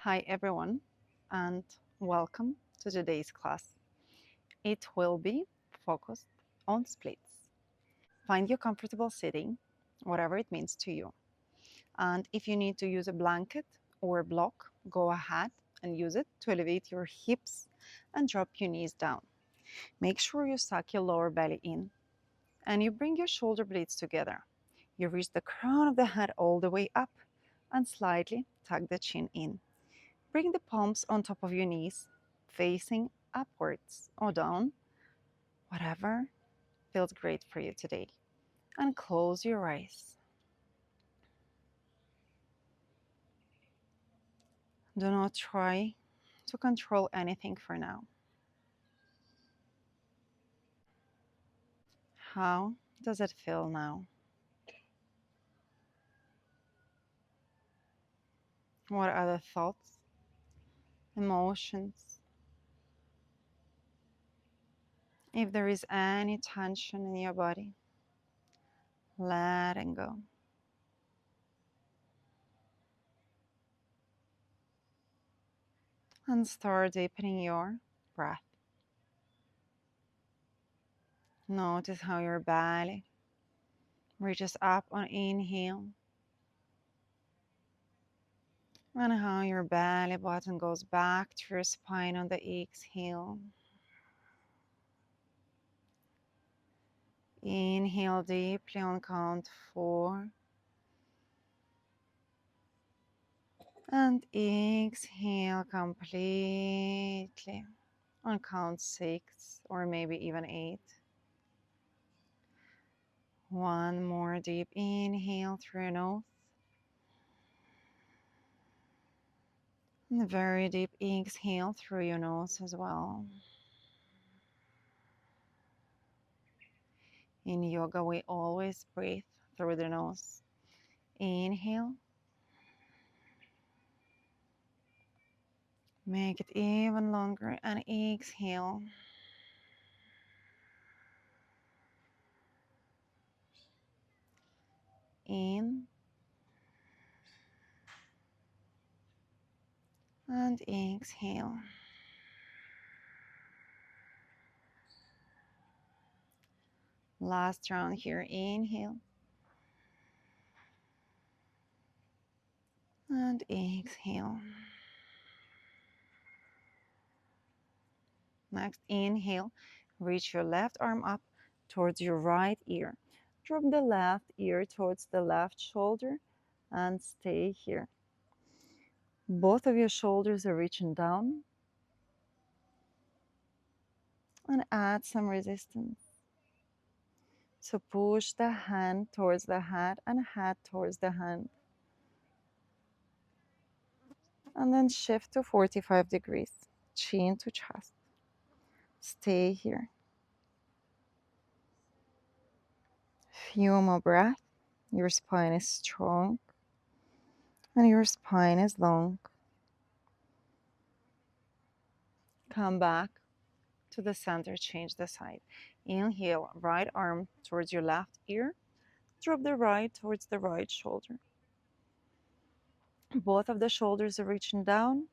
Hi everyone, and welcome to today's class. It will be focused on splits. Find your comfortable sitting, whatever it means to you. And if you need to use a blanket or a block, go ahead and use it to elevate your hips and drop your knees down. Make sure you suck your lower belly in and you bring your shoulder blades together. You reach the crown of the head all the way up and slightly tuck the chin in. Bring the palms on top of your knees, facing upwards or down, whatever feels great for you today. And close your eyes. Do not try to control anything for now. How does it feel now? What are the thoughts, emotions? If there is any tension in your body, letting go. And start deepening your breath. Notice how your belly reaches up on inhale and how your belly button goes back to your spine on the exhale. Inhale deeply on count 4 and exhale completely on count 6 or maybe even 8. One more deep inhale through your nose. And a very deep exhale through your nose as well. In yoga, we always breathe through the nose. Inhale. Make it even longer and exhale. In and exhale. Last round here. Inhale and exhale. Next, inhale. Reach your left arm up towards your right ear. Drop the left ear towards the left shoulder and stay here. Both of your shoulders are reaching down and add some resistance. So push the hand towards the head and head towards the hand. And then shift to 45 degrees, chin to chest. Stay here. Few more breaths. Your spine is strong and your spine is long. Come back to the center, change the side. Inhale, right arm towards your left ear. Drop the right towards the right shoulder. Both of the shoulders are reaching down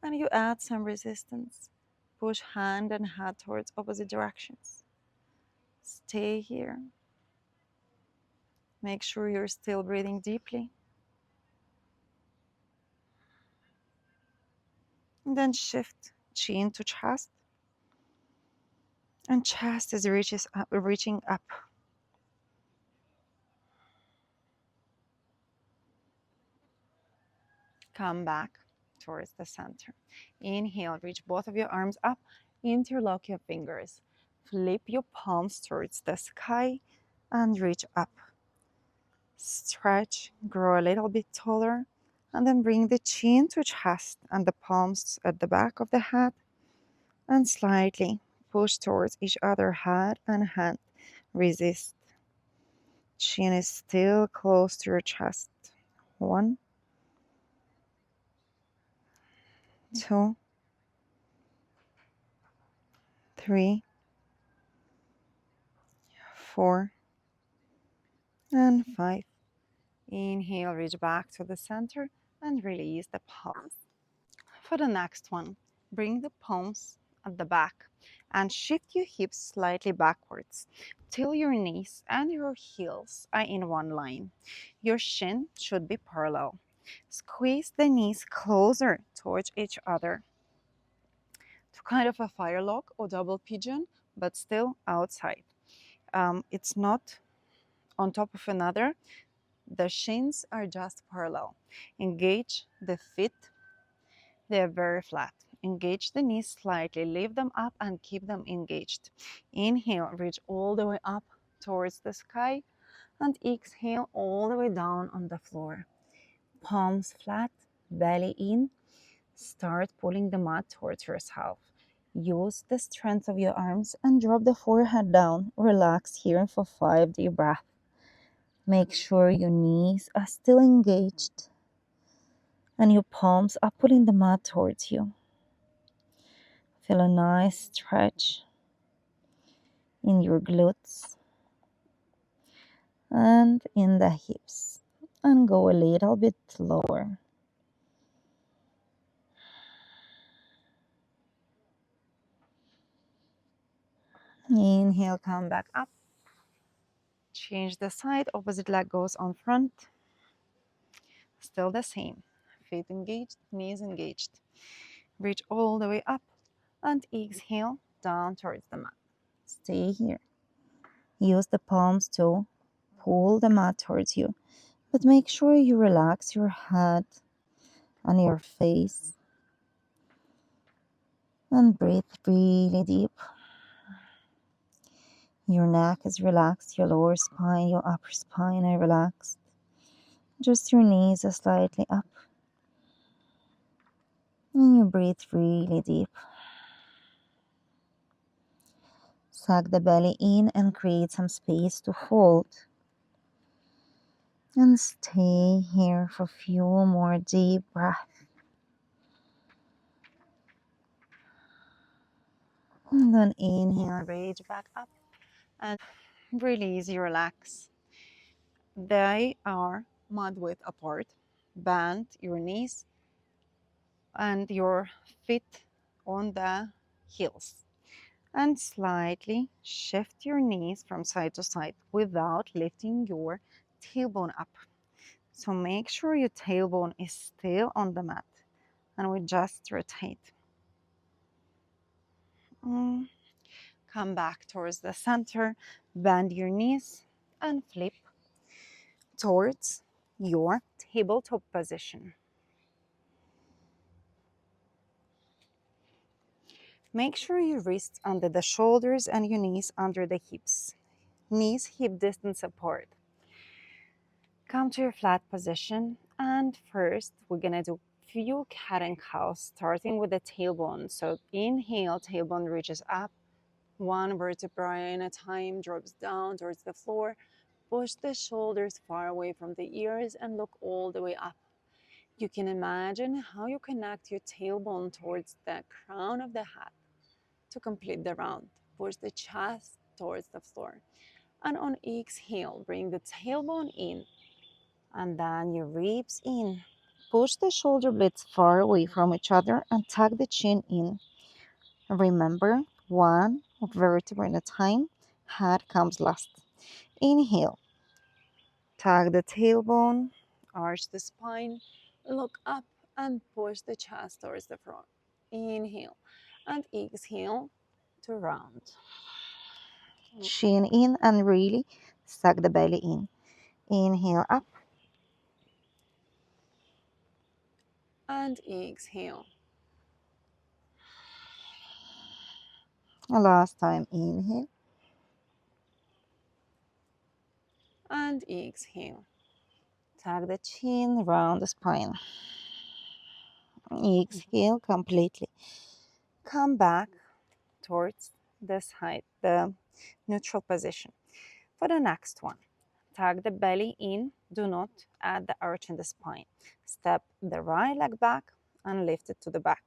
and you add some resistance. Push hand and head towards opposite directions. Stay here. Make sure you're still breathing deeply. And then shift chin to chest. And chest is reaching up. Come back towards the center. Inhale, reach both of your arms up. Interlock your fingers. Flip your palms towards the sky and reach up. Stretch, grow a little bit taller, and then bring the chin to chest and the palms at the back of the head and slightly push towards each other, head and hand. Resist. Chin is still close to your chest. 1, 2, 3, 4, and 5. Inhale, reach back to the center and release the palms. For the next one, bring the palms at the back and shift your hips slightly backwards till your knees and your heels are in one line. Your shin should be parallel. Squeeze the knees closer towards each other to kind of a fire lock or double pigeon, but still outside. It's not on top of another. The shins are just parallel. Engage the feet. They are very flat. Engage the knees slightly. Lift them up and keep them engaged. Inhale, reach all the way up towards the sky. And exhale all the way down on the floor. Palms flat, belly in. Start pulling the mat towards yourself. Use the strength of your arms and drop the forehead down. Relax here for 5 deep breaths. Make sure your knees are still engaged and your palms are pulling the mat towards you. Feel a nice stretch in your glutes and in the hips. And go a little bit lower. Inhale, come back up. Change the side, opposite leg goes on front. Still the same. Feet engaged, knees engaged. Reach all the way up and exhale down towards the mat. Stay here. Use the palms to pull the mat towards you, but make sure you relax your head and your face and breathe really deep. Your neck is relaxed, your lower spine, your upper spine are relaxed. Just your knees are slightly up. And you breathe really deep. Suck the belly in and create some space to hold. And stay here for a few more deep breaths. And then inhale, reach back up and release, you relax. They are mat width apart. Bend your knees and your feet on the heels. And slightly shift your knees from side to side without lifting your tailbone up. So make sure your tailbone is still on the mat and we just rotate. Come back towards the center, bend your knees and flip towards your tabletop position. Make sure your wrists under the shoulders and your knees under the hips. Knees hip distance apart. Come to your flat position and first we're gonna do few cat and cows starting with the tailbone. So inhale, tailbone reaches up, one vertebra at a time, drops down towards the floor. Push the shoulders far away from the ears and look all the way up. You can imagine how you connect your tailbone towards the crown of the hat to complete the round. Push the chest towards the floor. And on exhale, bring the tailbone in and then your ribs in. Push the shoulder blades far away from each other and tuck the chin in. Remember, one vertebra at a time, head comes last. Inhale, tuck the tailbone, arch the spine, look up and push the chest towards the front. Inhale and exhale to round. Chin in and really suck the belly in. Inhale up and exhale. Last time, inhale and exhale. Tuck the chin, round the spine. Exhale completely. Come back towards the side, the neutral position. For the next one, tuck the belly in. Do not add the arch in the spine. Step the right leg back and lift it to the back.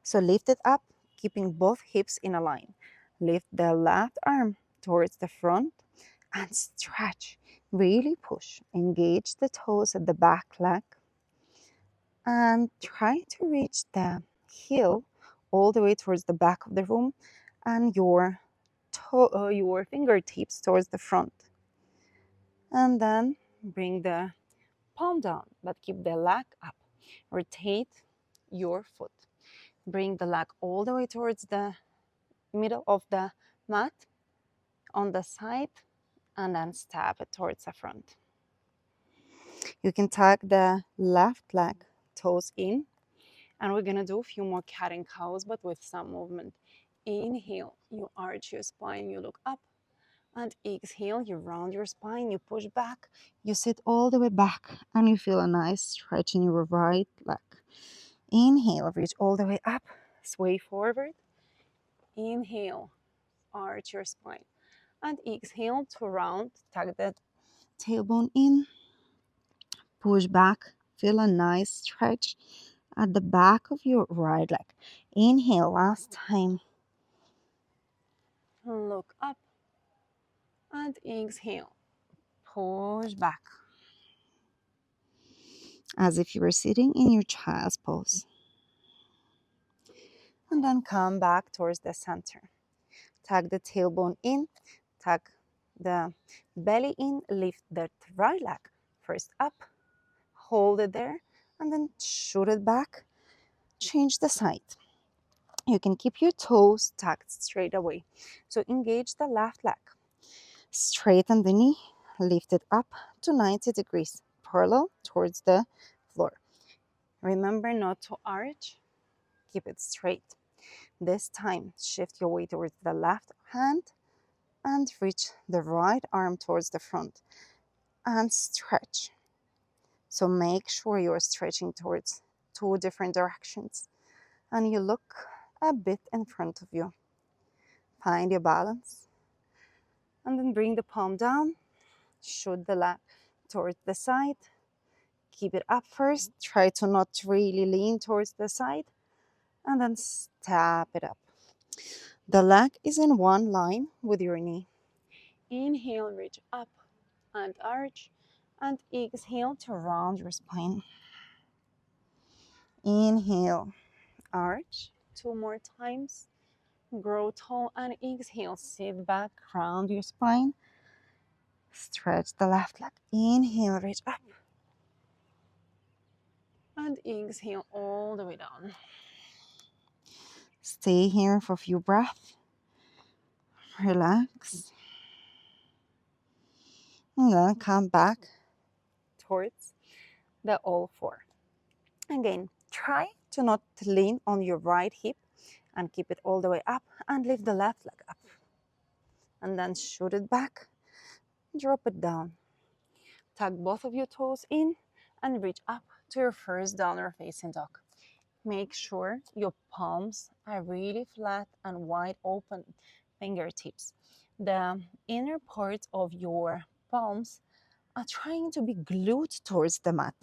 So lift it up, keeping both hips in a line. Lift the left arm towards the front and stretch. Really push. Engage the toes at the back leg. And try to reach the heel all the way towards the back of the room and your fingertips towards the front. And then bring the palm down, but keep the leg up. Rotate your foot. Bring the leg all the way towards the middle of the mat on the side and then step it towards the front. You can tuck the left leg toes in, and we're gonna do a few more cat and cows, but with some movement. Inhale, you arch your spine, you look up, and exhale, you round your spine, you push back, you sit all the way back, and you feel a nice stretch in your right leg. Inhale, reach all the way up, sway forward. Inhale, arch your spine, and exhale to round, tuck the tailbone in, push back, feel a nice stretch at the back of your right leg. Inhale, last time. Look up and exhale. Push back. As if you were sitting in your child's pose. And then come back towards the center. Tuck the tailbone in, tuck the belly in, lift the right leg first up, hold it there, and then shoot it back. Change the side. You can keep your toes tucked straight away. So engage the left leg. Straighten the knee, lift it up to 90 degrees, parallel towards the floor. Remember not to arch, keep it straight. This time, shift your weight towards the left hand and reach the right arm towards the front and stretch. So make sure you're stretching towards two different directions and you look a bit in front of you. Find your balance and then bring the palm down, shoot the leg towards the side. Keep it up first. Try to not really lean towards the side and then step it up. The leg is in one line with your knee. Inhale, reach up and arch, and exhale to round your spine. Inhale, arch, two more times. Grow tall and exhale, sit back, round your spine. Stretch the left leg. Inhale, reach up. And exhale all the way down. Stay here for a few breaths. Relax. And then come back towards the all four. Again, try to not lean on your right hip and keep it all the way up and lift the left leg up. And then shoot it back, drop it down. Tuck both of your toes in and reach up to your first downward facing dog. Make sure your palms are really flat and wide open fingertips. The inner parts of your palms are trying to be glued towards the mat.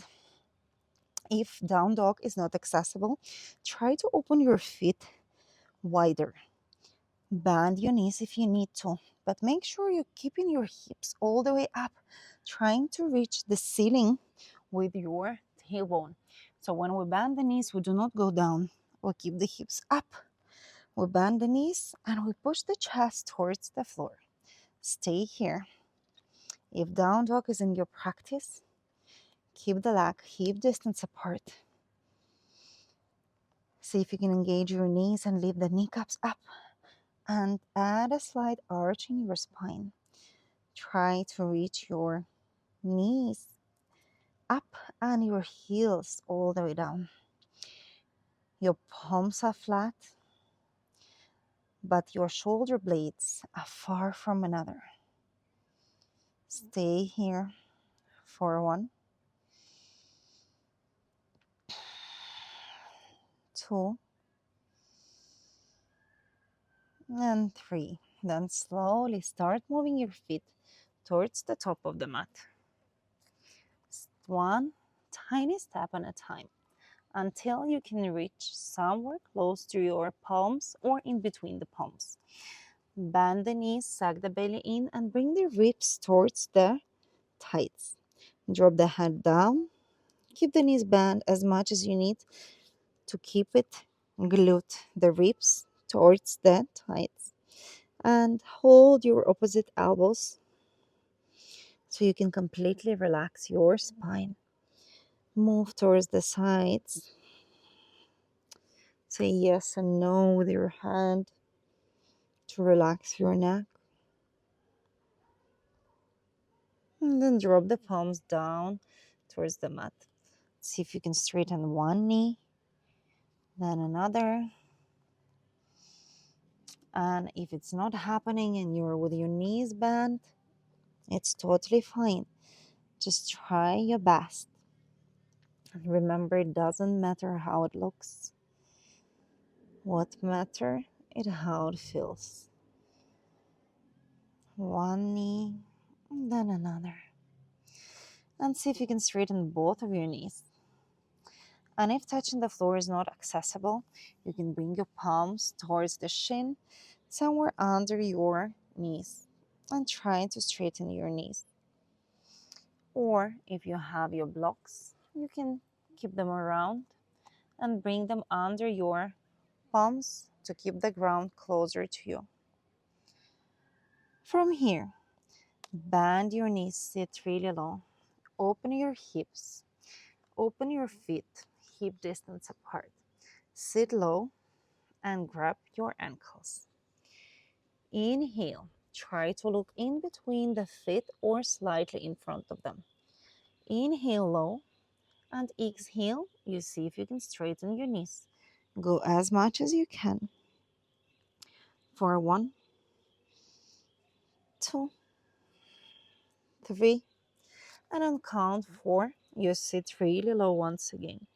If down dog is not accessible, try to open your feet wider. Bend your knees if you need to, but make sure you're keeping your hips all the way up, trying to reach the ceiling with your tailbone. So when we bend the knees, we do not go down. We keep the hips up. We bend the knees and we push the chest towards the floor. Stay here. If down dog is in your practice, keep the leg hip distance apart. See if you can engage your knees and lift the kneecaps up and add a slight arch in your spine. Try to reach your knees up and your heels all the way down. Your palms are flat, but your shoulder blades are far from another. Stay here for 1, 2, and 3. Then slowly start moving your feet towards the top of the mat. One tiny step at a time until you can reach somewhere close to your palms or in between the palms. Bend the knees, suck the belly in, and bring the ribs towards the thighs. Drop the head down, Keep the knees bent as much as you need to keep it glued the ribs towards the thighs. And hold your opposite elbows so you can completely relax your spine. Move towards the sides. Say yes and no with your hand to relax your neck. And then drop the palms down towards the mat. See if you can straighten one knee, then another. And if it's not happening and you're with your knees bent, it's totally fine. Just try your best. And remember, it doesn't matter how it looks. What matters is how it feels. One knee, and then another. And see if you can straighten both of your knees. And if touching the floor is not accessible, you can bring your palms towards the shin, somewhere under your knees, and try to straighten your knees. Or if you have your blocks, you can keep them around and bring them under your palms to keep the ground closer to you. From here, bend your knees, sit really low. Open your hips, open your feet, hip distance apart. Sit low and grab your ankles. Inhale, try to look in between the feet or slightly in front of them. Inhale low and exhale, you see if you can straighten your knees. Go as much as you can. For 1, 2, 3, and on count 4, you sit really low once again.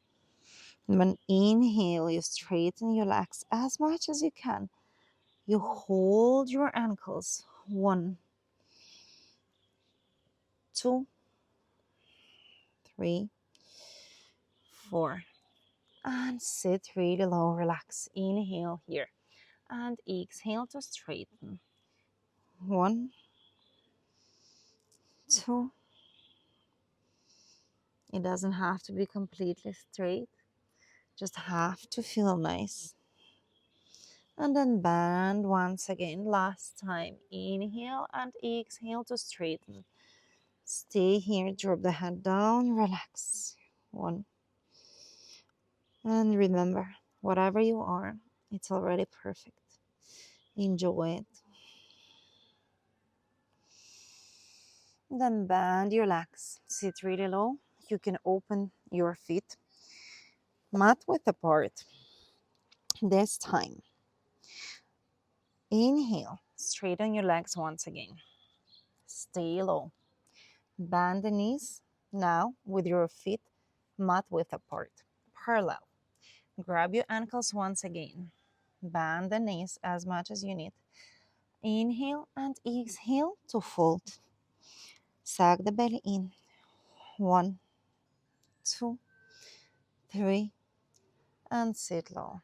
When inhale, you straighten your legs as much as you can. You hold your ankles. 1, 2, 3, 4. And sit really low, relax. Inhale here. And exhale to straighten. 1, 2. It doesn't have to be completely straight. Just have to feel nice. And then bend once again. Last time. Inhale and exhale to straighten. Stay here. Drop the head down. Relax. 1. And remember, whatever you are, it's already perfect. Enjoy it. Then bend your legs. Sit really low. You can open your feet. Mat width apart. This time. Inhale. Straighten your legs once again. Stay low. Bend the knees. Now with your feet mat width apart. Parallel. Grab your ankles once again. Bend the knees as much as you need. Inhale and exhale to fold. Sag the belly in. 1, 2, 3, and sit low.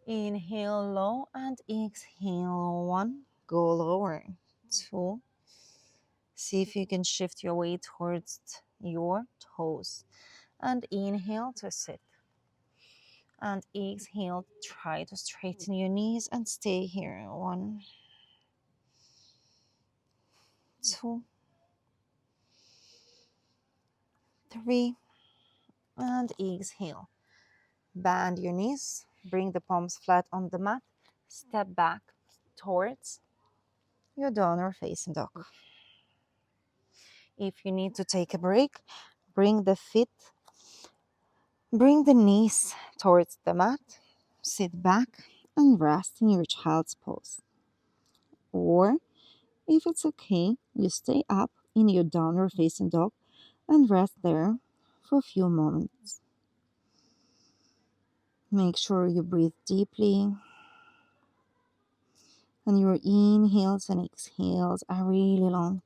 Inhale low and exhale. 1, go lower. 2, see if you can shift your weight towards your toes. And inhale to sit. And exhale, try to straighten your knees and stay here. 1, 2, 3, and exhale. Bend your knees, bring the palms flat on the mat, step back towards your downward facing dog. If you need to take a break, bring the knees towards the mat, sit back and rest in your child's pose. Or, if it's okay, you stay up in your downward facing dog and rest there for a few moments. Make sure you breathe deeply and your inhales and exhales are really long.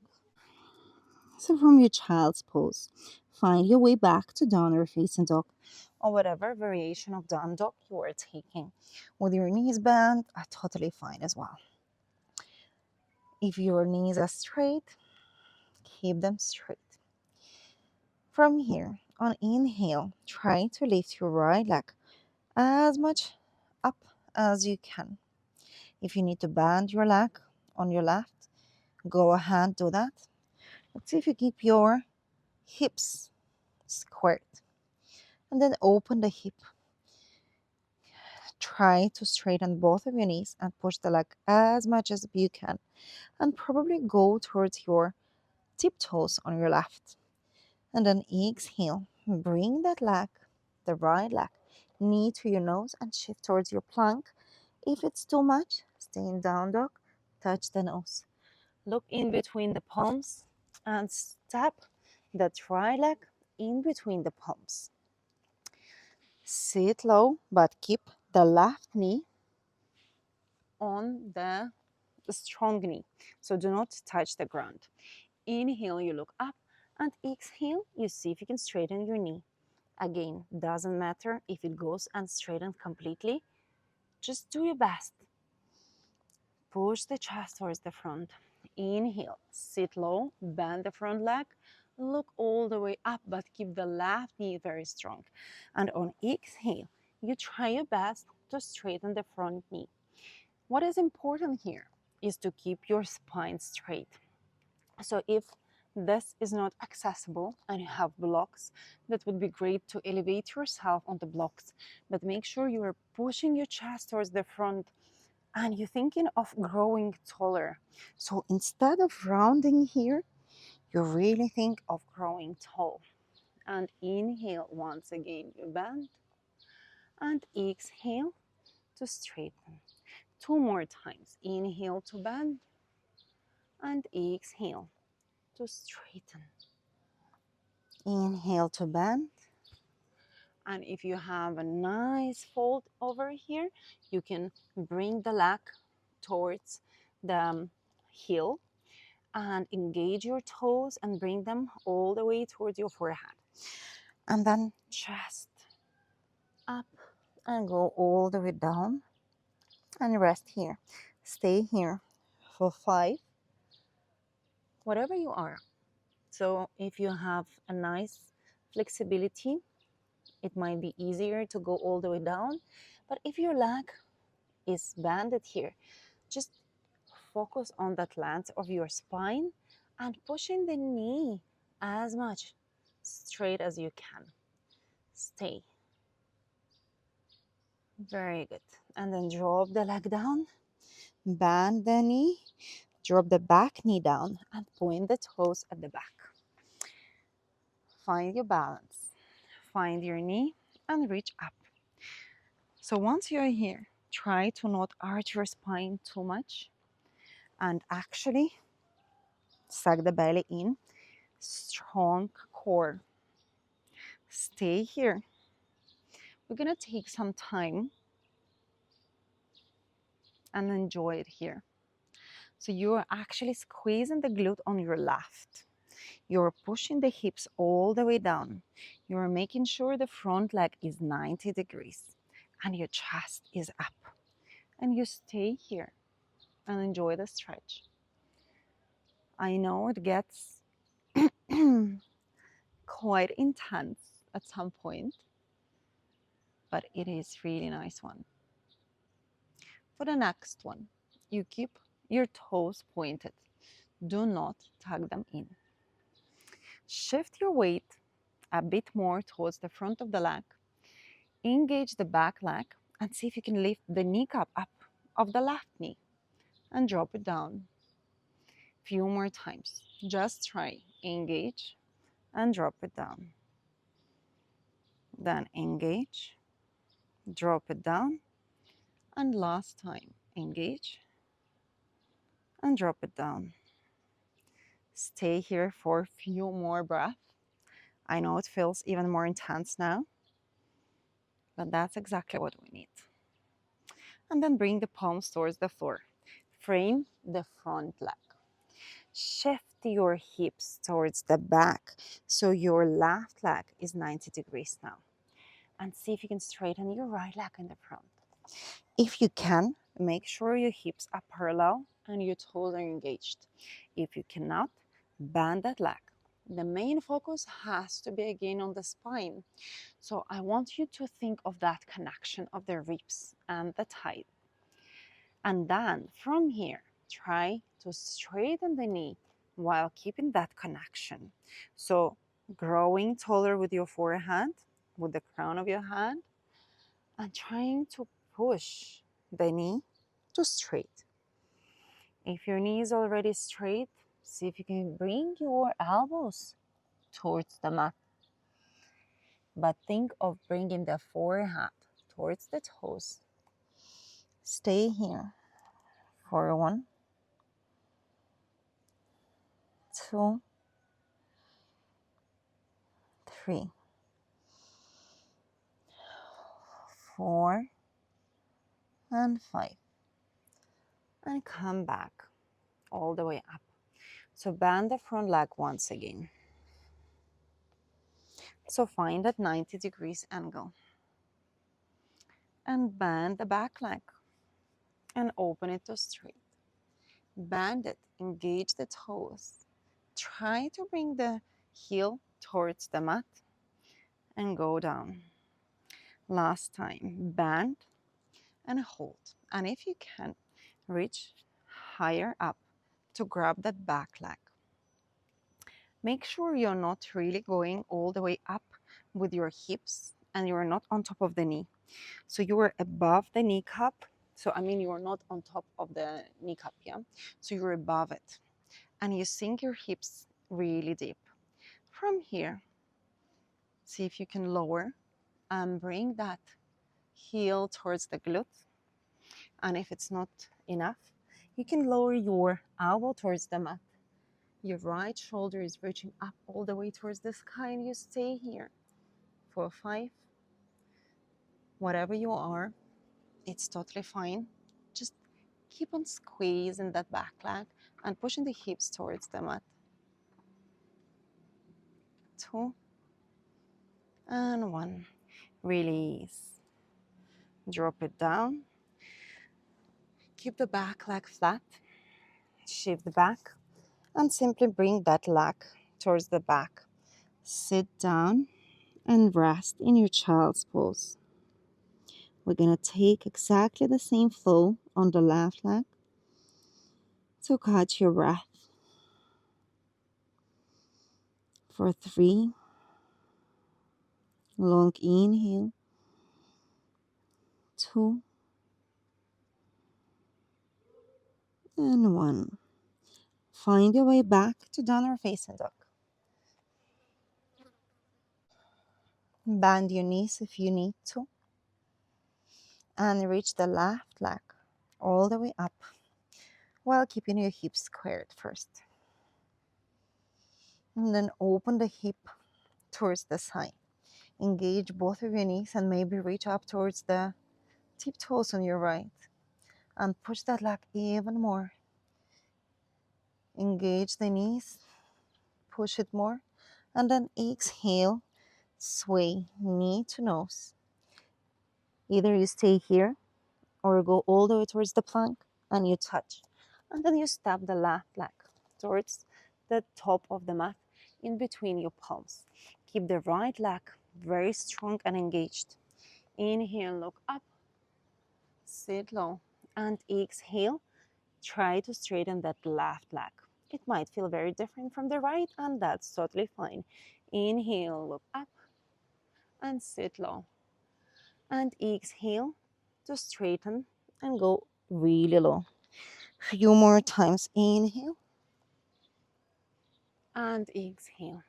So from your child's pose, find your way back to downward facing dog or whatever variation of down dog you are taking. With your knees bent, are totally fine as well. If your knees are straight, keep them straight. From here, On inhale, try to lift your right leg as much up as you can. If you need to bend your leg on your left, go ahead, do that. Let's see if you keep your hips squared. And then open the hip. Try to straighten both of your knees and push the leg as much as you can. And probably go towards your tiptoes on your left. And then exhale. Bring that leg, the right leg, knee to your nose and shift towards your plank. If it's too much, stay in down dog, touch the nose. Look in between the palms and step that right leg in between the palms. Sit low, but keep the left knee on the strong knee. So do not touch the ground. Inhale, you look up, and exhale, you see if you can straighten your knee. Again, doesn't matter if it goes unstraightened completely. Just do your best. Push the chest towards the front. Inhale, sit low, bend the front leg, look all the way up, but keep the left knee very strong. And on exhale, you try your best to straighten the front knee. What is important here is to keep your spine straight. So if this is not accessible and you have blocks, that would be great to elevate yourself on the blocks, but make sure you are pushing your chest towards the front and you're thinking of growing taller. So instead of rounding here, you really think of growing tall. And inhale once again, you bend, and exhale to straighten. Two more times. Inhale to bend, and exhale to straighten. Inhale to bend. And if you have a nice fold over here, you can bring the leg towards the heel and engage your toes and bring them all the way towards your forehead. And then chest up and go all the way down and rest here. Stay here for 5, whatever you are. So if you have a nice flexibility, it might be easier to go all the way down. But if your leg is bended here, just focus on that length of your spine and pushing the knee as much straight as you can. Stay. Very good. And then drop the leg down, bend the knee, drop the back knee down, and point the toes at the back. Find your balance. Find your knee and reach up. So once you're here, try to not arch your spine too much and actually suck the belly in. Strong core. Stay here. We're gonna take some time and enjoy it here. So you're actually squeezing the glute on your left. You're pushing the hips all the way down. You're making sure the front leg is 90 degrees and your chest is up. And you stay here and enjoy the stretch. I know it gets quite intense at some point, but it is really nice one. For the next one, you keep your toes pointed. Do not tug them in. Shift your weight a bit more towards the front of the leg. Engage the back leg and see if you can lift the kneecap up of the left knee and drop it down. Few more times. Just try. Engage and drop it down. Then engage, drop it down, and last time. Engage and drop it down. Stay here for a few more breaths. I know it feels even more intense now, but that's exactly what we need. And then bring the palms towards the floor. Frame the front leg. Shift your hips towards the back so your left leg is 90 degrees now. And see if you can straighten your right leg in the front. If you can, make sure your hips are parallel and your toes are engaged. If you cannot, bend that leg. The main focus has to be again on the spine. So I want you to think of that connection of the ribs and the thigh. And then from here, try to straighten the knee while keeping that connection. So growing taller with your forehead, with the crown of your hand, and trying to push the knee to straight. If your knee is already straight, see if you can bring your elbows towards the mat. But think of bringing the forehead towards the toes. Stay here for 1, 2, 3, 4, and 5. And come back all the way up. So bend the front leg once again. So find that 90 degrees angle. And bend the back leg and open it to straight. Bend it, engage the toes. Try to bring the heel towards the mat and go down. Last time, bend and hold. And if you can, reach higher up to grab that back leg. Make sure you're not really going all the way up with your hips and you're not on top of the knee. So you are above the kneecap. So I mean, you're not on top of the kneecap, yeah? So you're above it. And you sink your hips really deep. From here, see if you can lower and bring that heel towards the glute. And if it's not enough, you can lower your elbow towards the mat. Your right shoulder is reaching up all the way towards the sky, and you stay here for 5. Whatever you are, it's totally fine. Just keep on squeezing that back leg and pushing the hips towards the mat. 2 and 1. Release. Drop it down. Keep the back leg flat. Shift back and simply bring that leg towards the back. Sit down and rest in your child's pose. We're going to take exactly the same flow on the left leg. So catch your breath for 3. Long inhale. 2 and 1. Find your way back to downward facing dog. Bend your knees if you need to. And reach the left leg all the way up while keeping your hips squared first. And then open the hip towards the side. Engage both of your knees and maybe reach up towards the tip toes on your right. And push that leg even more. Engage the knees, push it more, and then exhale, sway knee to nose. Either you stay here or go all the way towards the plank and you touch. And then you step the left leg towards the top of the mat in between your palms. Keep the right leg very strong and engaged. Inhale, look up, sit low, and exhale. Try to straighten that left leg. It might feel very different from the right, and that's totally fine. Inhale, look up, and sit low. And exhale to straighten and go really low. Few more times. Inhale and exhale.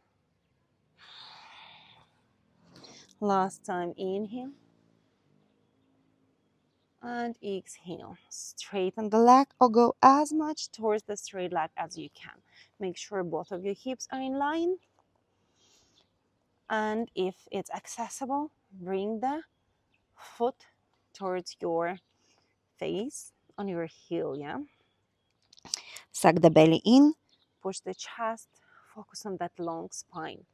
Last time. Inhale and exhale. Straighten the leg or go as much towards the straight leg as you can. Make sure both of your hips are in line. And if it's accessible, bring the foot towards your face on your heel, yeah? Suck the belly in, push the chest, focus on that long spine.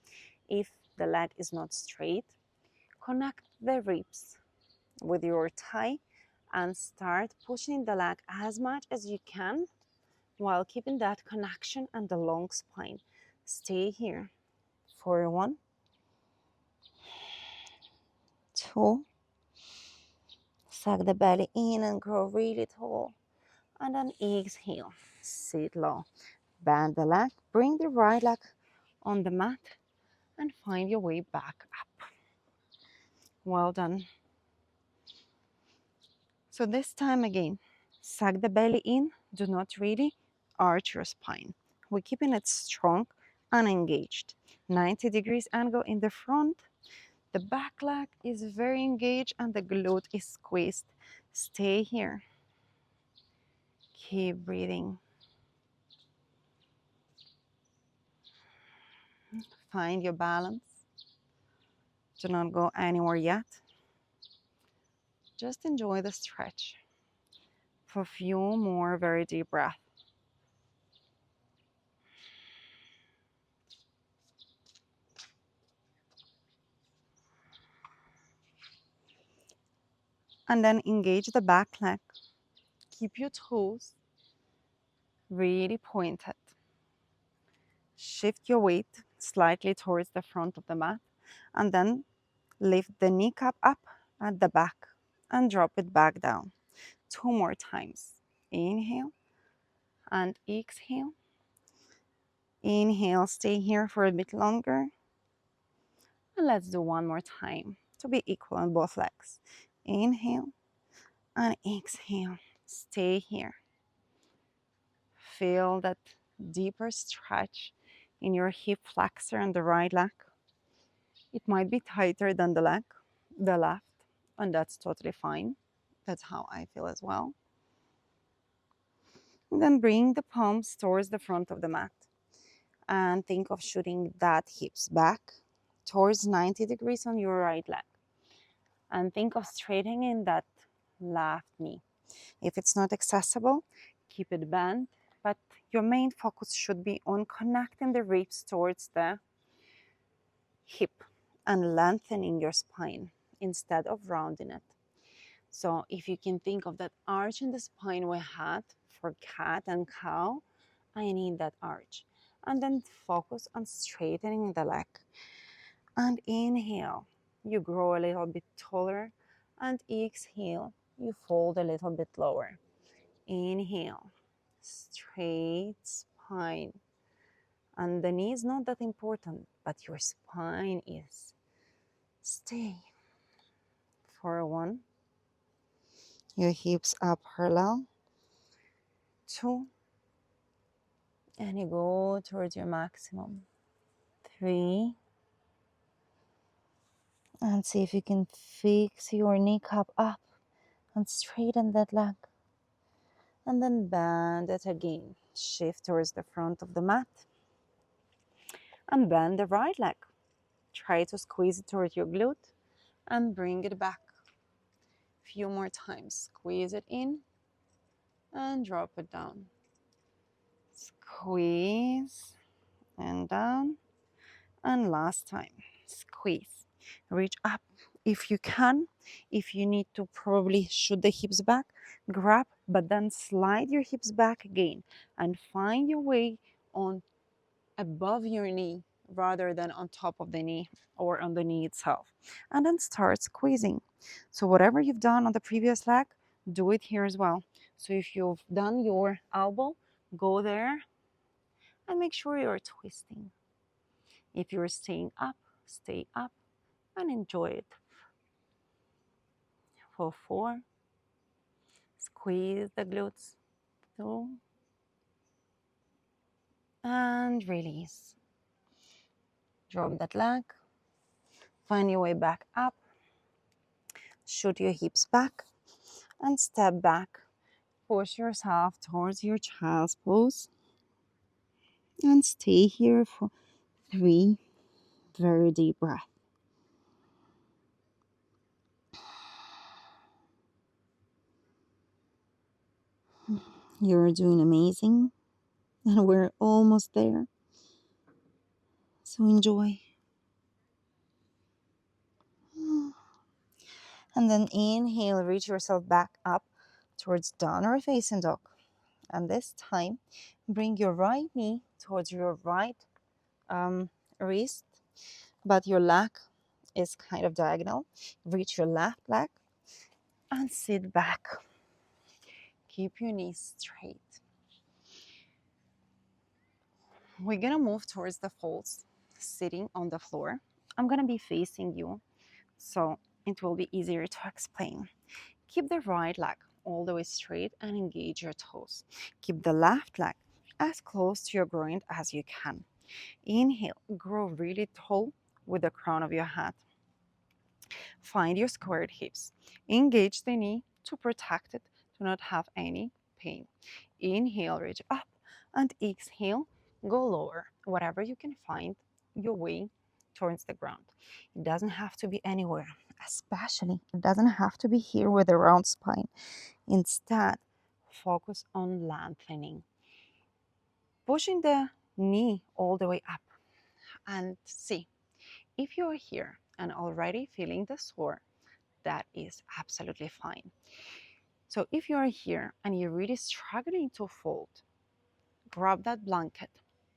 If the leg is not straight, connect the ribs with your thigh and start pushing the leg as much as you can while keeping that connection and the long spine. Stay here for 1, 2. Suck the belly in and grow really tall. And then exhale. Sit low. Bend the leg. Bring the right leg on the mat and find your way back up. Well done. So this time again, suck the belly in. Do not really arch your spine. We're keeping it strong and engaged. 90 degrees angle in the front. The back leg is very engaged and the glute is squeezed. Stay here. Keep breathing. Find your balance. Do not go anywhere yet. Just enjoy the stretch for a few more very deep breaths. And then engage the back leg. Keep your toes really pointed. Shift your weight slightly towards the front of the mat and then lift the kneecap up at the back and drop it back down. 2 more times. Inhale and exhale. Inhale, stay here for a bit longer. And let's do one more time to be equal on both legs. Inhale and exhale. Stay here. Feel that deeper stretch in your hip flexor and the right leg. It might be tighter than the left, and that's totally fine. That's how I feel as well. And then bring the palms towards the front of the mat and think of shooting that hips back towards 90 degrees on your right leg. And think of straightening that left knee. If it's not accessible, keep it bent, but your main focus should be on connecting the ribs towards the hip and lengthening your spine instead of rounding it. So if you can think of that arch in the spine we had for cat and cow, I need that arch. And then focus on straightening the leg. And inhale, you grow a little bit taller. And exhale, you fold a little bit lower. Inhale, straight spine. And the knee is not that important, but your spine is. Stay for 1. Your hips are parallel. 2. And you go towards your maximum. 3. And see if you can fix your kneecap up and straighten that leg. And then bend it again. Shift towards the front of the mat. And bend the right leg. Try to squeeze it towards your glute and bring it back. Few more times. Squeeze it in and drop it down. Squeeze and down. And last time. Squeeze. Reach up if you can. If you need to probably shoot the hips back, grab, but then slide your hips back again and find your way on above your knee rather than on top of the knee or on the knee itself. And then start squeezing. So whatever you've done on the previous leg, do it here as well. So if you've done your elbow, go there and make sure you're twisting. If you're staying up, stay up and enjoy it. For 4, squeeze the glutes. 2, and release. Drop that leg. Find your way back up. Shoot your hips back and step back. Push yourself towards your child's pose and stay here for 3 very deep breaths. You're doing amazing and we're almost there. So enjoy. And then inhale, reach yourself back up towards downward facing dog. And this time, bring your right knee towards your right wrist, but your leg is kind of diagonal. Reach your left leg and sit back. Keep your knees straight. We're gonna move towards the folds, sitting on the floor. I'm gonna be facing you, so it will be easier to explain. Keep the right leg all the way straight and engage your toes. Keep the left leg as close to your groin as you can. Inhale, grow really tall with the crown of your head. Find your squared hips. Engage the knee to protect it, to not have any pain. Inhale, reach up, and exhale, go lower, wherever you can find your way towards the ground. It doesn't have to be anywhere, especially it doesn't have to be here with a round spine. Instead, focus on lengthening, pushing the knee all the way up. And see, if you're here and already feeling the sore, that is absolutely fine. So if you are here and you're really struggling to fold, grab that blanket,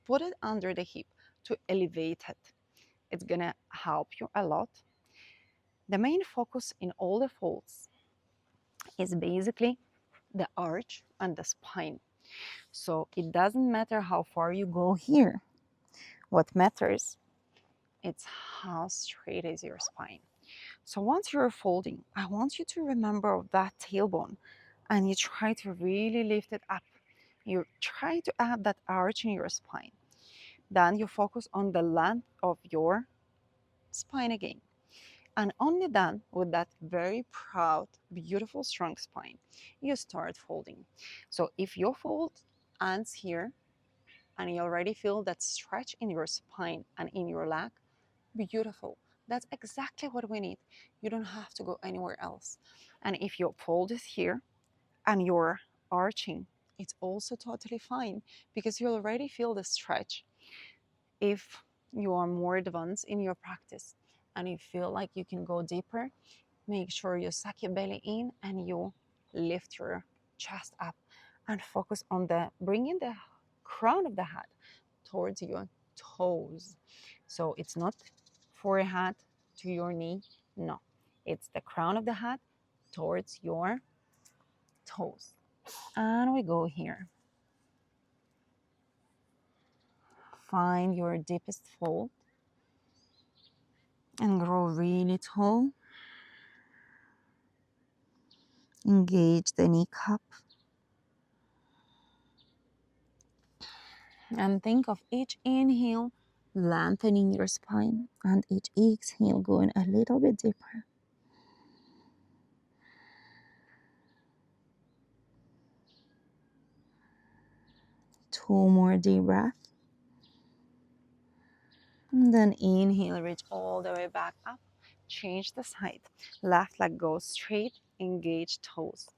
put it under the hip to elevate it. It's gonna help you a lot. The main focus in all the folds is basically the arch and the spine. So it doesn't matter how far you go here. What matters is how straight is your spine. So once you're folding, I want you to remember that tailbone and you try to really lift it up. You try to add that arch in your spine. Then you focus on the length of your spine again. And only then, with that very proud, beautiful, strong spine, you start folding. So if your fold ends here and you already feel that stretch in your spine and in your leg, beautiful. That's exactly what we need. You don't have to go anywhere else. And if your fold is here and you're arching, it's also totally fine because you already feel the stretch. If you are more advanced in your practice and you feel like you can go deeper, make sure you suck your belly in and you lift your chest up and focus on the bringing the crown of the head towards your toes. So it's not forehead to your knee, no, it's the crown of the head towards your toes. And we go here. Find your deepest fold and grow really tall. Engage the kneecap and think of each inhale lengthening your spine and each exhale going a little bit deeper. Two more deep breaths. And then inhale, reach all the way back up. Change the side. Left leg goes straight, engage toes.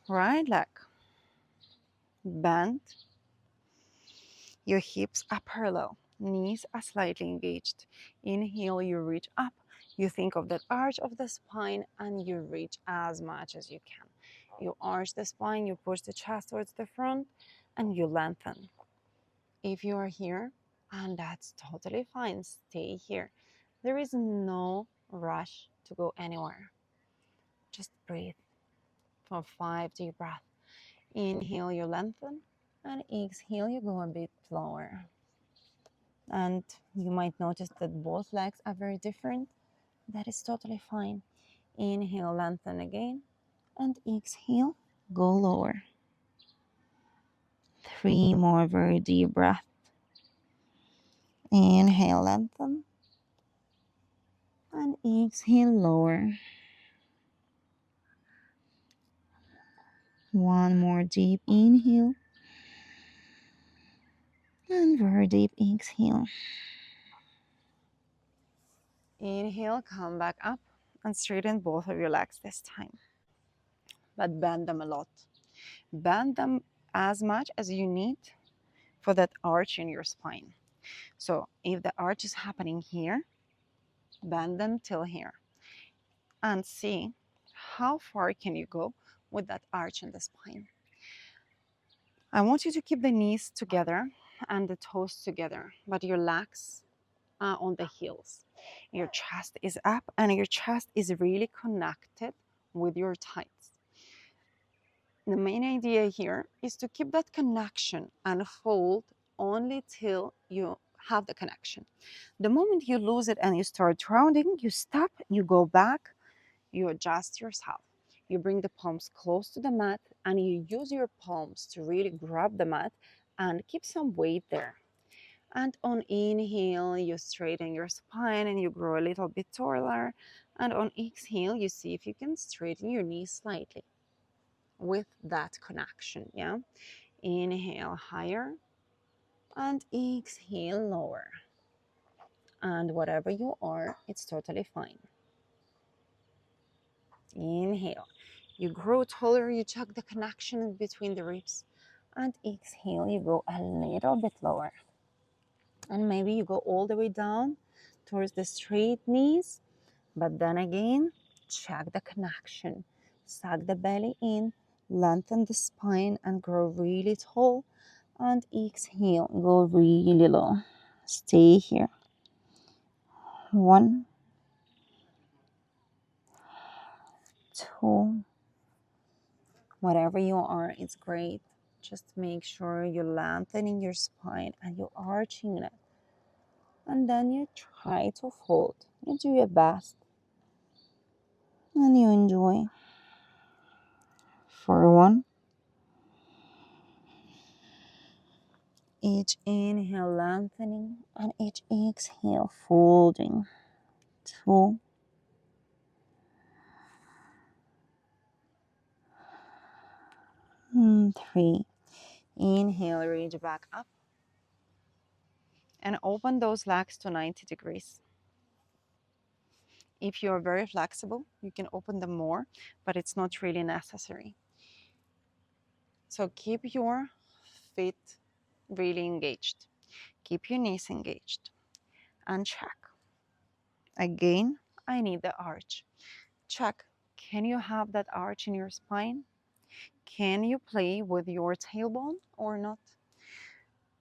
Right leg, bend. Your hips are parallel, knees are slightly engaged. Inhale, you reach up. You think of that arch of the spine and you reach as much as you can. You arch the spine, you push the chest towards the front, and you lengthen. If you are here, and that's totally fine, stay here. There is no rush to go anywhere. Just breathe for 5 deep breaths. Inhale, you lengthen, and exhale, you go a bit lower. And you might notice that both legs are very different. That is totally fine. Inhale, lengthen again, and exhale, go lower. 3 more very deep breaths. Inhale, lengthen, and exhale, lower. One more deep inhale, and very deep exhale. Inhale, come back up and straighten both of your legs this time. But bend them a lot. Bend them as much as you need for that arch in your spine. So if the arch is happening here, bend them till here. And see how far can you go with that arch in the spine. I want you to keep the knees together and the toes together, but your legs on the heels. Your chest is up and your chest is really connected with your thighs. The main idea here is to keep that connection and fold only till you have the connection. The moment you lose it and you start rounding, you stop, you go back, you adjust yourself. You bring the palms close to the mat and you use your palms to really grab the mat and keep some weight there. And on inhale, you straighten your spine and you grow a little bit taller. And on exhale, you see if you can straighten your knees slightly with that connection. Yeah. Inhale higher and exhale lower. And whatever you are, it's totally fine. Inhale. You grow taller, you check the connection between the ribs. And exhale, you go a little bit lower. And maybe you go all the way down towards the straight knees. But then again, check the connection. Suck the belly in, lengthen the spine, and grow really tall. And exhale, go really low. Stay here. 1, 2, whatever you are, it's great. Just make sure you're lengthening your spine and you're arching it. And then you try to fold. You do your best. And you enjoy. For 1, each inhale lengthening and each exhale folding. 2, 3. Inhale, reach back up and open those legs to 90 degrees. If you're very flexible, you can open them more, but it's not really necessary. So keep your feet really engaged. Keep your knees engaged. And check. Again, I need the arch. Check. Can you have that arch in your spine? Can you play with your tailbone or not?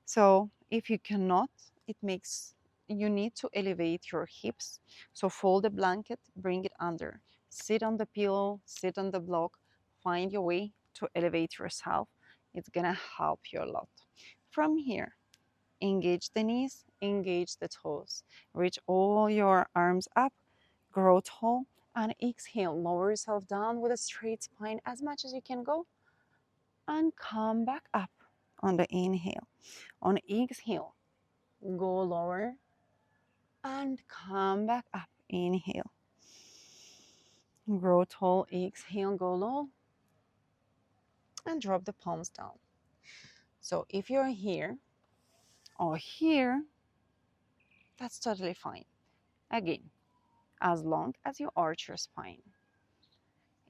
So if you cannot, it makes you need to elevate your hips. So fold the blanket, bring it under. Sit on the pillow, sit on the block, find your way to elevate yourself. It's gonna help you a lot. From here, engage the knees, engage the toes. Reach all your arms up, grow tall, and exhale. Lower yourself down with a straight spine as much as you can go, and come back up on the inhale. On exhale, go lower and come back up. Inhale. Grow tall. Exhale, go low and drop the palms down. So if you're here or here, that's totally fine. Again, as long as you arch your spine.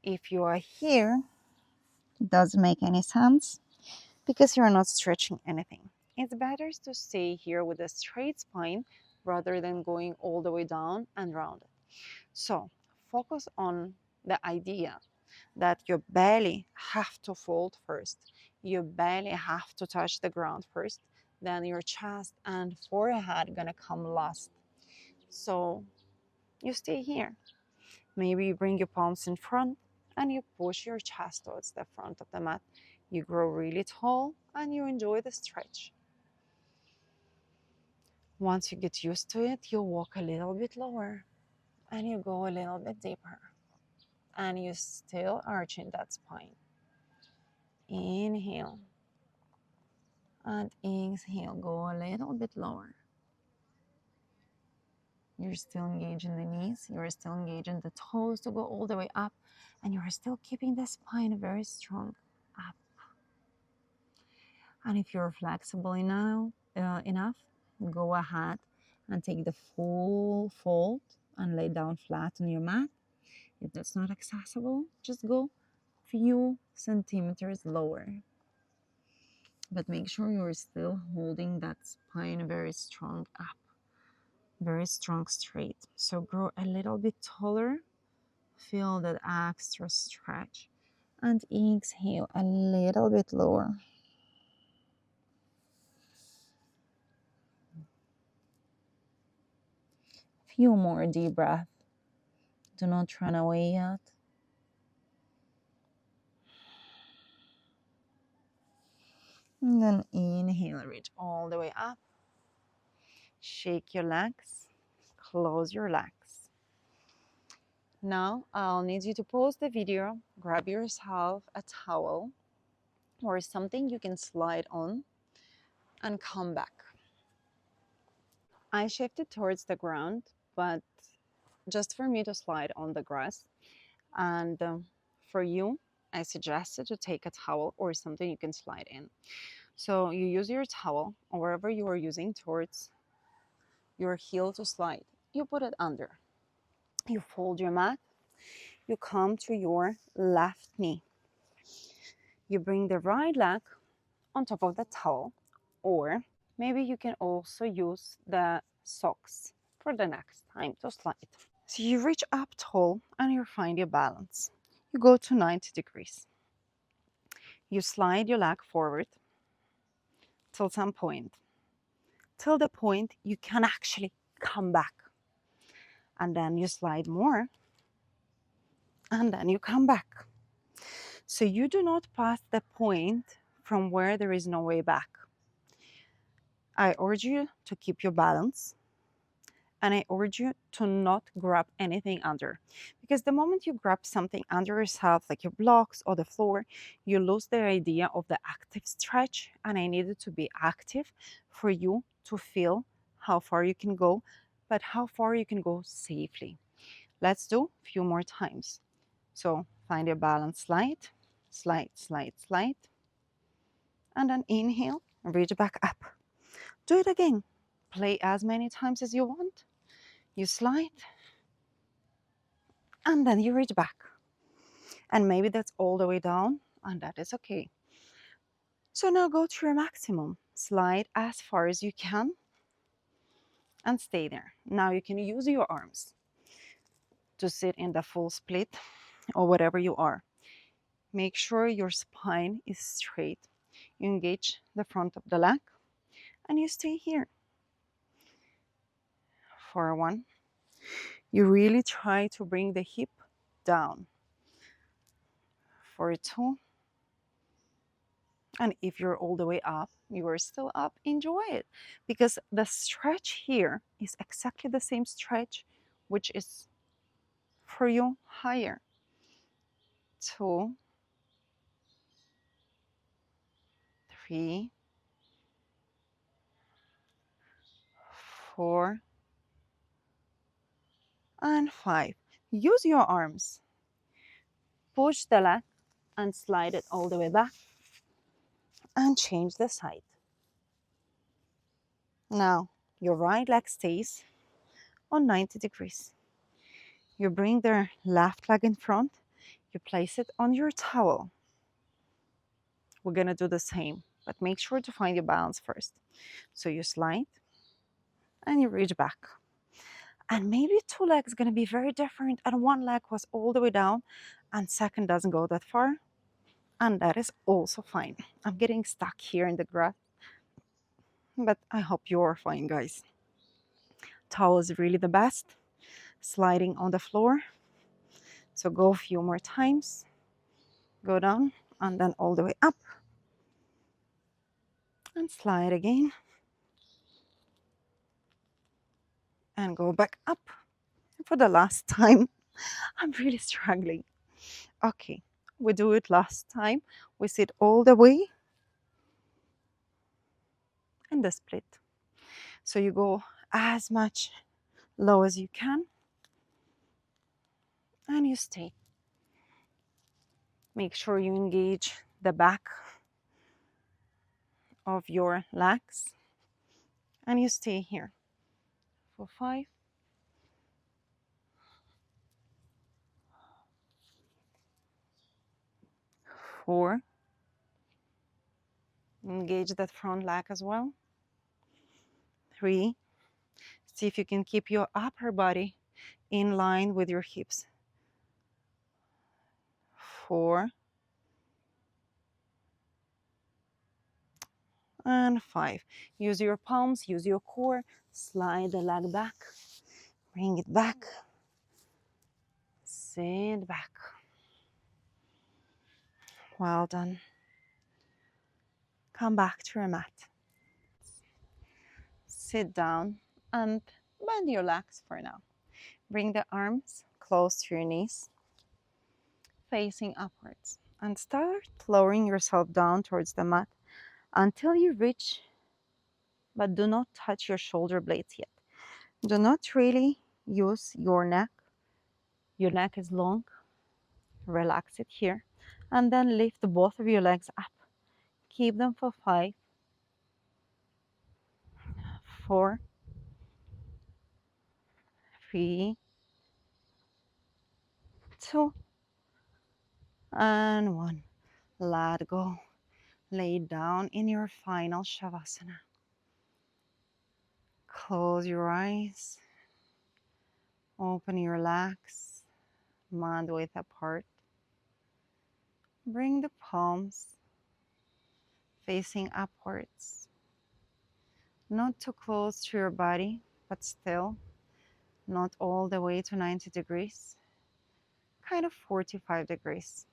If you are here, it doesn't make any sense because you're not stretching anything. It's better to stay here with a straight spine rather than going all the way down and round it. So focus on the idea that your belly have to fold first. Your belly have to touch the ground first. Then your chest and forehead gonna come last. So you stay here. Maybe you bring your palms in front and you push your chest towards the front of the mat. You grow really tall and you enjoy the stretch. Once you get used to it, you walk a little bit lower and you go a little bit deeper. And you still arching that spine. Inhale and exhale, go a little bit lower. You're still engaging the knees, you're still engaging the toes to go all the way up, and you're still keeping the spine very strong up. And if you're flexible enough, go ahead and take the full fold and lay down flat on your mat. If that's not accessible, just go few centimeters lower. But make sure you're still holding that spine very strong up, very strong straight. So grow a little bit taller, feel that extra stretch, and exhale a little bit lower. Few more deep breaths. Do not run away yet. And then inhale, reach all the way up. Shake your legs. Close your legs. Now I'll need you to pause the video, grab yourself a towel or something you can slide on and come back. I shifted towards the ground, but just for me to slide on the grass. And for you, I suggested to take a towel or something you can slide in. So you use your towel or wherever you are using towards your heel to slide. You put it under. You fold your mat. You come to your left knee. You bring the right leg on top of the towel, or maybe you can also use the socks for the next time to slide. So you reach up tall and you find your balance. You go to 90 degrees. You slide your leg forward till some point, till the point you can actually come back. And then you slide more, and then you come back. So you do not pass the point from where there is no way back. I urge you to keep your balance, and I urge you to not grab anything under, because the moment you grab something under yourself, like your blocks or the floor, you lose the idea of the active stretch. And I need it to be active for you to feel how far you can go, but how far you can go safely. Let's do a few more times. So find your balance, slide, slide, slide, slide, and then inhale and reach back up. Do it again. Play as many times as you want. You slide, and then you reach back. And maybe that's all the way down, and that is okay. So now go to your maximum. Slide as far as you can and stay there. Now you can use your arms to sit in the full split or whatever you are. Make sure your spine is straight. You engage the front of the leg and you stay here. For one, you really try to bring the hip down. For two, and if you're all the way up, you are still up, enjoy it. Because the stretch here is exactly the same stretch, which is for you higher. 2, 3, 4, and 5. Use your arms. Push the leg and slide it all the way back and change the side. Now, your right leg stays on 90 degrees. You bring the left leg in front. You place it on your towel. We're going to do the same, but make sure to find your balance first. So you slide and you reach back. And maybe two legs going to be very different, and one leg was all the way down and second doesn't go that far. And that is also fine. I'm getting stuck here in the grass, but I hope you're fine, guys. Towel is really the best. Sliding on the floor. So go a few more times. Go down and then all the way up. And slide again. And go back up. And for the last time, I'm really struggling. Okay, we do it last time. We sit all the way in the split. So you go as much low as you can and you stay. Make sure you engage the back of your legs and you stay here for 5, 4. Engage that front leg as well. 3. See if you can keep your upper body in line with your hips. 4 and 5. Use your palms, use your core, slide the leg back, Bring it back. Sit back. Well done. Come back to your mat. Sit down and bend your legs for now. Bring the arms close to your knees, facing upwards, and start lowering yourself down towards the mat until you reach, but do not touch your shoulder blades yet. Do not really use your neck. Your neck is long. Relax it here. And then lift both of your legs up. Keep them for 5, 4, 3, 2, and 1. Let go. Lay down in your final Shavasana. Close your eyes. Open your legs, mind width apart. Bring the palms facing upwards. Not too close to your body, but still not all the way to 90 degrees. Kind of 45 degrees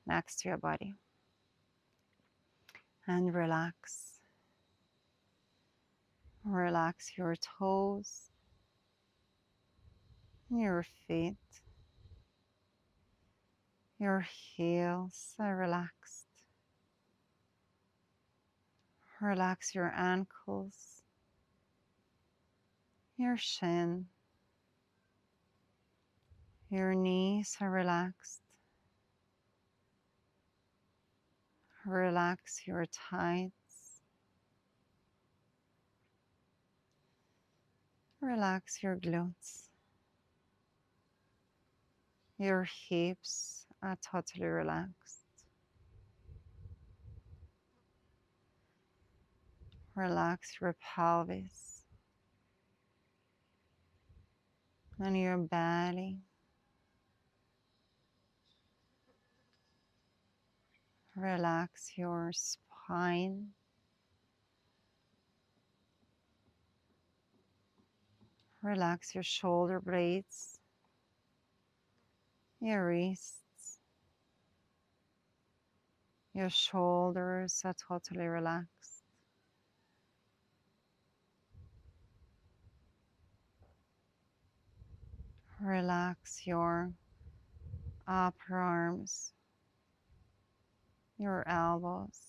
next to your body. And relax. Relax your toes, your feet, your heels are relaxed. Relax your ankles, your shin, your knees are relaxed. Relax your thighs. Relax your glutes. Your hips are totally relaxed. Relax your pelvis and your belly. Relax your spine. Relax your shoulder blades, your wrists. Your shoulders are totally relaxed. Relax your upper arms, your elbows,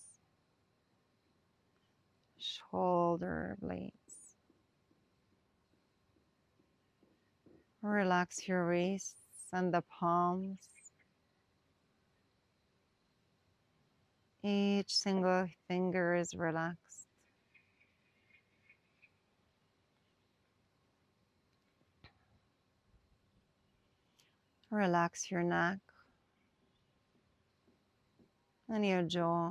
shoulder blades. Relax your wrists and the palms. Each single finger is relaxed. Relax your neck and your jaw.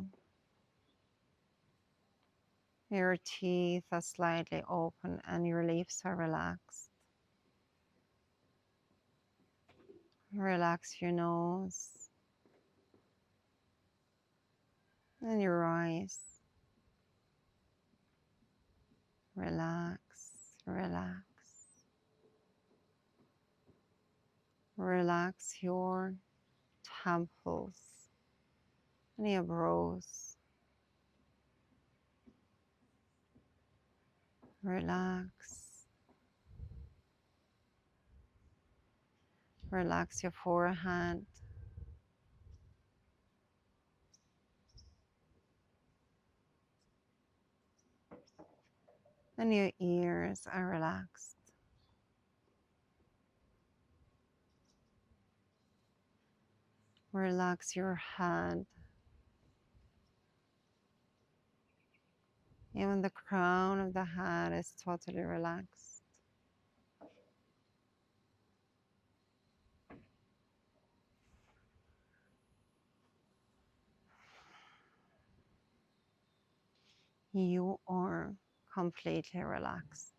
Your teeth are slightly open and your lips are relaxed. Relax your nose and your eyes. Relax, relax. Relax your temples and your brows. Relax. Relax your forehead. And your ears are relaxed. Relax your head. Even the crown of the head is totally relaxed. You are completely relaxed.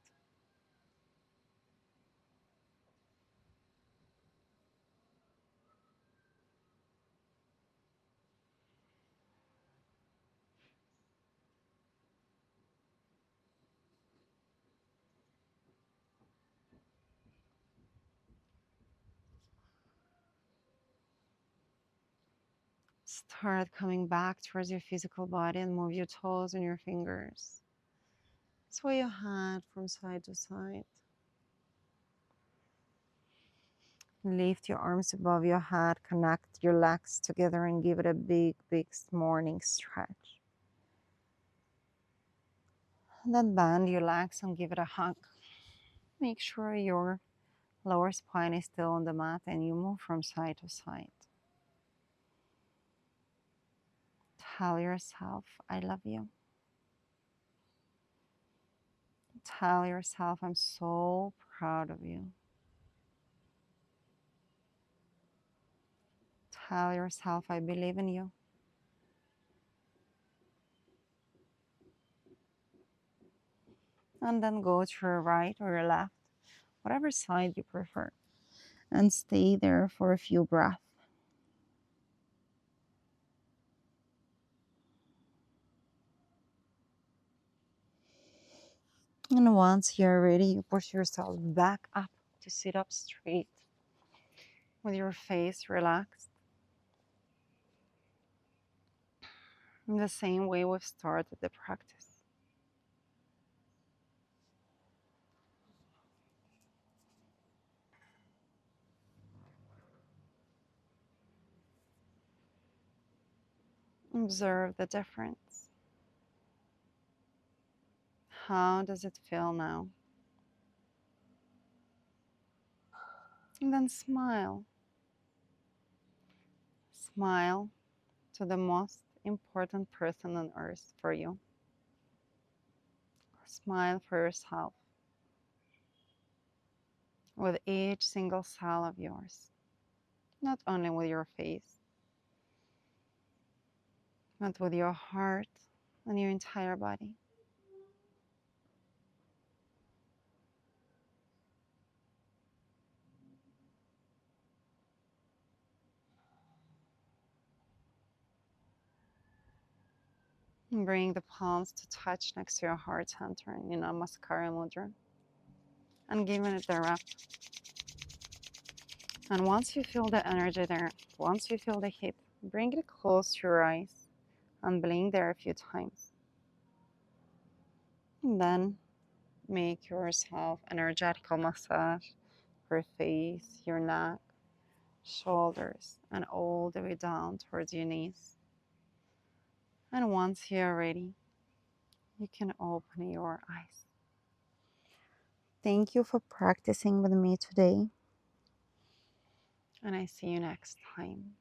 Start coming back towards your physical body and move your toes and your fingers. Sway your hand from side to side. Lift your arms above your head, connect your legs together and give it a big, big morning stretch. Then bend your legs and give it a hug. Make sure your lower spine is still on the mat and you move from side to side. Tell yourself, I love you. Tell yourself, I'm so proud of you. Tell yourself, I believe in you. And then go to your right or your left, whatever side you prefer, and stay there for a few breaths. And once you're ready, you push yourself back up to sit up straight with your face relaxed. In the same way we've started the practice. Observe the difference. How does it feel now? And then smile. Smile to the most important person on earth for you. Smile for yourself with each single cell of yours, not only with your face, but with your heart and your entire body. And bring the palms to touch next to your heart center in Namaskara Mudra. And giving it the wrap. And once you feel the energy there, once you feel the heat, bring it close to your eyes and blink there a few times. And then make yourself energetical massage for your face, your neck, shoulders, and all the way down towards your knees. And once you're ready, you can open your eyes. Thank you for practicing with me today. And I see you next time.